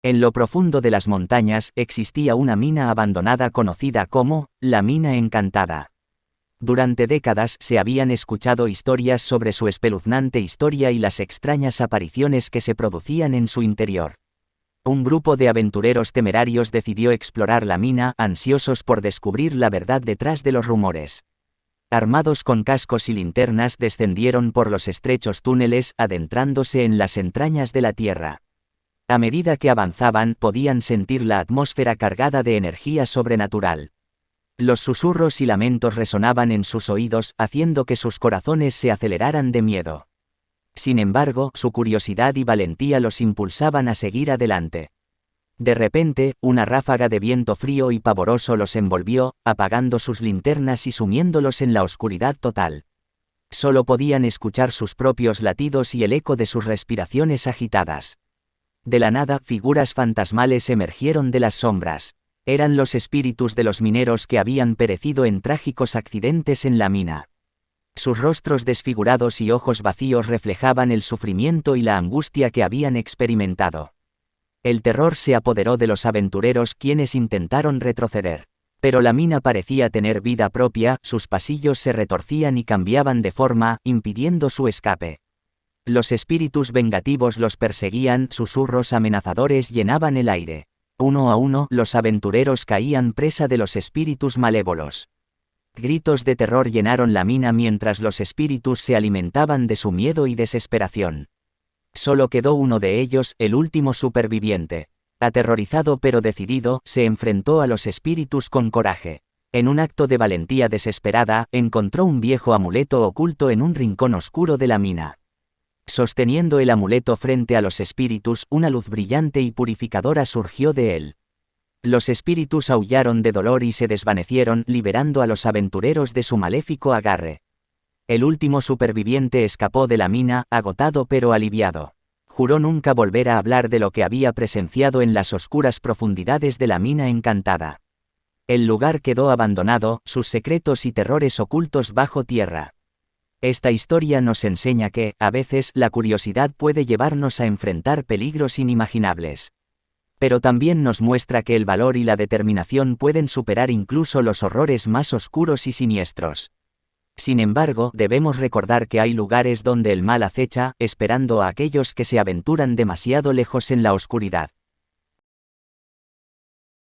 En lo profundo de las montañas existía una mina abandonada conocida como la Mina Encantada. Durante décadas se habían escuchado historias sobre su espeluznante historia y las extrañas apariciones que se producían en su interior. Un grupo de aventureros temerarios decidió explorar la mina, ansiosos por descubrir la verdad detrás de los rumores. Armados con cascos y linternas descendieron por los estrechos túneles, adentrándose en las entrañas de la tierra. A medida que avanzaban, podían sentir la atmósfera cargada de energía sobrenatural. Los susurros y lamentos resonaban en sus oídos, haciendo que sus corazones se aceleraran de miedo. Sin embargo, su curiosidad y valentía los impulsaban a seguir adelante. De repente, una ráfaga de viento frío y pavoroso los envolvió, apagando sus linternas y sumiéndolos en la oscuridad total. Solo podían escuchar sus propios latidos y el eco de sus respiraciones agitadas. De la nada, figuras fantasmales emergieron de las sombras. Eran los espíritus de los mineros que habían perecido en trágicos accidentes en la mina. Sus rostros desfigurados y ojos vacíos reflejaban el sufrimiento y la angustia que habían experimentado. El terror se apoderó de los aventureros, quienes intentaron retroceder. Pero la mina parecía tener vida propia, sus pasillos se retorcían y cambiaban de forma, impidiendo su escape. Los espíritus vengativos los perseguían, susurros amenazadores llenaban el aire. Uno a uno, los aventureros caían presa de los espíritus malévolos. Gritos de terror llenaron la mina mientras los espíritus se alimentaban de su miedo y desesperación. Solo quedó uno de ellos, el último superviviente. Aterrorizado pero decidido, se enfrentó a los espíritus con coraje. En un acto de valentía desesperada, encontró un viejo amuleto oculto en un rincón oscuro de la mina. Sosteniendo el amuleto frente a los espíritus, una luz brillante y purificadora surgió de él. Los espíritus aullaron de dolor y se desvanecieron, liberando a los aventureros de su maléfico agarre. El último superviviente escapó de la mina, agotado pero aliviado. Juró nunca volver a hablar de lo que había presenciado en las oscuras profundidades de la Mina Encantada. El lugar quedó abandonado, sus secretos y terrores ocultos bajo tierra. Esta historia nos enseña que, a veces, la curiosidad puede llevarnos a enfrentar peligros inimaginables. Pero también nos muestra que el valor y la determinación pueden superar incluso los horrores más oscuros y siniestros. Sin embargo, debemos recordar que hay lugares donde el mal acecha, esperando a aquellos que se aventuran demasiado lejos en la oscuridad.